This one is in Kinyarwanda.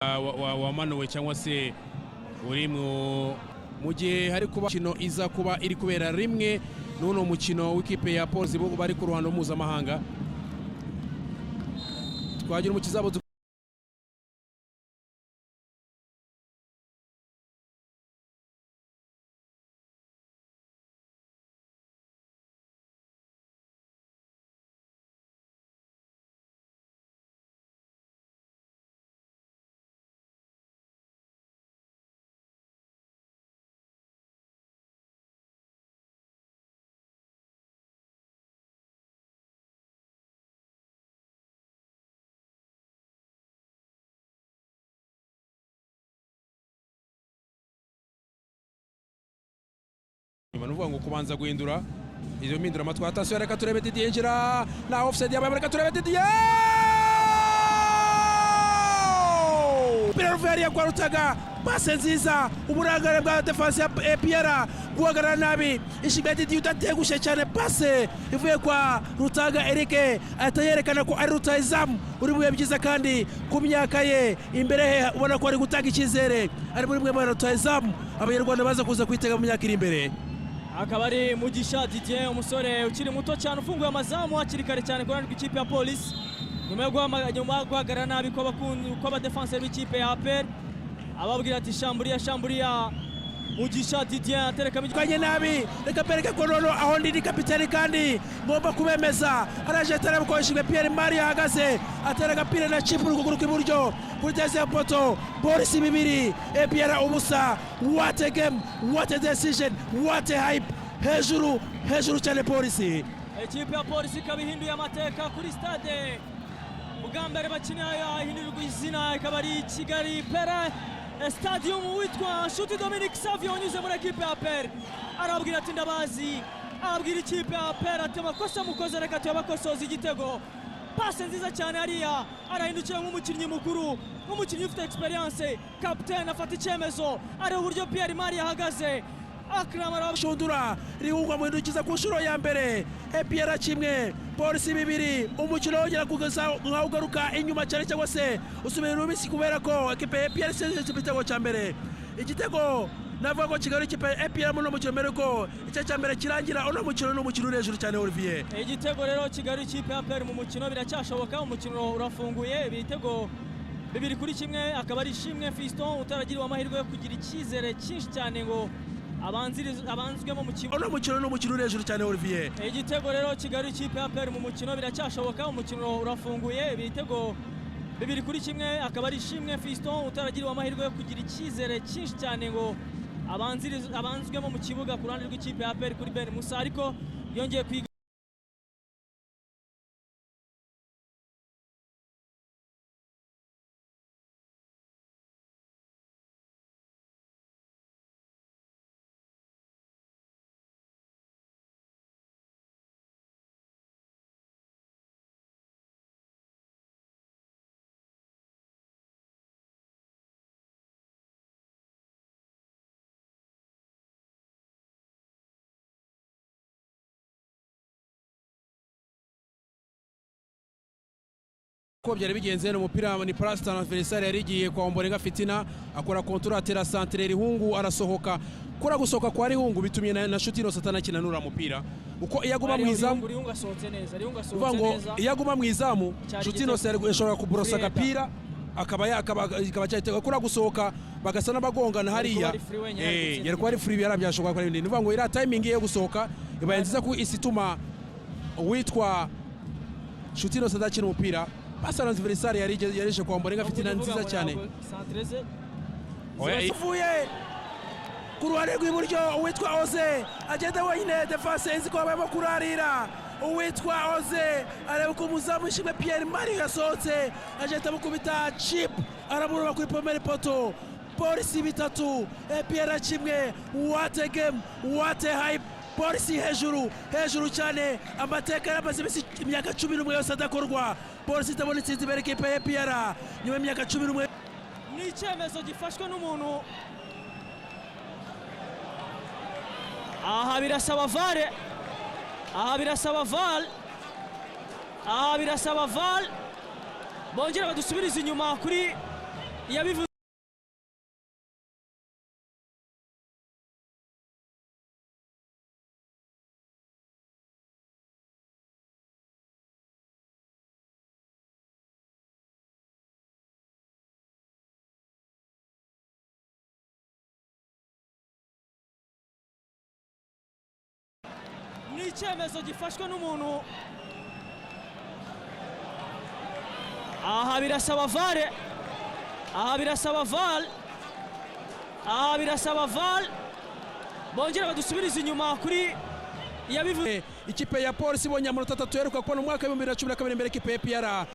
wamanuwe cyangwa se uri mu gihe hari kuba imikino iza kuba iri kubera rimwe n'uno mukino w'ikipe ya Polisi bari ku ruhando mpuzamahanga. Twagira umukiza abo banuvuga ngo kubanza guhindura izo mpindura amatwi. Atasiyo, reka turebe Didier yinjira na offside yabaye, reka turebe Didier Pierre ya Rutaga, pase nziza, uburangare bwa defense ya Pierre guhagarara nabi, ishiga Didier utategushe cyane, pase ivuye kwa Rutaga Eric atayerekana ko ari rutayizamu uri buye byiza kandi ku myaka ye imbere he ubona ko ari gutanga icyizere, ari muri mwe mu rutayizamu abanyarwanda baza kuza kwitega mu myaka iri imbere. Akaba ari Mugisha Didier, umusore ukiri muto cyane ufunguye amazamu hakiri kare cyane ku ruhande rw'ikipe ya Polisi, nyuma yo guhagarara nabi kw'abadefenseri b'ikipe ya APR, ababwira ati shamburiya. Mugisha Didier aterekamo kanye nabi, reka pereke ko nono aho ndi kapiteni kandi ngomba kubemeza, araje atera bukoresheje Pierre Marie ahagaze atera agapira na chip ukuguru kw'iburyo kuri tese poto. Polisi bibiri Pierre ubusa. What a game, what a decision, what a hype. Hejuru cyane Polisi. Ikipe ya Polisi ikaba ihinduye amateka kuri stade Bugambere bakina yahindurirwa izina, ikaba ari Kigali Pere Stadium witwa Nshuti Dominique Savio unyuze muri ekipe ya APR, arabwira ati ndabazi, arabwira ikipe ya APR ati amakosa mukoze reka tuyabakosoza igitego. Pase nziza cyane hariya, arahindukira nk'umukinnyi mukuru, nk'umukinnyi ufite experience, captain afata icyemezo, areba uburyo Pierre Marie ahagaze, akramara shundura riungwa muhindukiza ku nshuro ya mbere. Pierre kimwe Polisi bibiri, umukino wongera kugeza nkawugaruka inyuma cyane cyangwa se usubira rubisi kubera ko ekipe ya Pierre senze igitego cya mbere. Igitego navuga ko Kigali ikipe ya Pierre mu mukino mbere ko icyo cya mbere kirangira, uno mukino n'umukino uri hejuru cyane Olivier. Igitego rero Kigali ikipe ya APR mu mukino biracyashoboka, umukino urafunguye, ibitego bibiri kuri kimwe, akaba ari Ishimwe Fiston utaragiriwe amahirwe yo kugira icyizere cyinshi cyane ngo abanzwemo mu kibuga. Uno mukino n'umukino uri hejuru cyane Olivier. Igitego rero Kigali ikipe ya APR mu mukino biracyashoboka, umukino urafunguye, ibitego bibiri kuri kimwe, akaba ari Ishimwe Fiston utaragiriwe amahirwe yo kugira icyizere cyinshi cyane ngo abanzwemo mu kibuga ku ruhande rw'ikipe ya APR kuri Ben Musa, ariko yongeye kwiga ko byari bigenze. N'umupira ni Plastan adversaire yarigiye kwa Ombolenga Fitina, akora control atera centre, Rihungu arasohoka. Kora gusohoka kwa Rihungu bitumye na Nshuti no satana kinanura mupira uko iyaguma mu izamu. Rihungu asohotse neza. Iyaguma mu izamu Nshuti no yashobora kubrosa agapira akaba cyahita kura gusohoka bagasa n'abagongana hariya. Yari ko ari free yarabyashoboka kwa ibindi. Uvuga ngo ira timing yo gusohoka ibaye nziza ku isituma witwa Nshuti no sadakina umupira. Plastan adversaire yarije kwa Ombolenga Fitina nziza cyane. Uvuye ku ruhande rw'iburyo uwitwa Oze agenda wenyine, defense inzi ko barimo kurarira. Uwitwa Oze areba ko umuzamu Ishimwe Pierre Marie yasohotse, agenda mukubita chip aramuroba kuri pomeri poto. Polisi bitatu Pierre kimwe. What a game, what a hype. Polisi hejuru cyane, amateka yamaze imyaka 11 yose adakorwa. Polisi itabona itsinzi imbere ikipe ya Pierre nyuma y'imyaka 11. Ni icyemezo gifashwe n'umuntu. Aha birasaba VAR, bongera badusubiriza inyuma kuri yabivuze ni icyemezo gifashwe n'umuntu. Aha birasaba vare, aha birasaba val, aha birasaba val, bongera badusubiriza inyuma kuri yabivuze. Ikipe ya Polisi ibonye amanota 3 iheruka kubona mu mwaka wa 2012 imbere ikipe ya APR.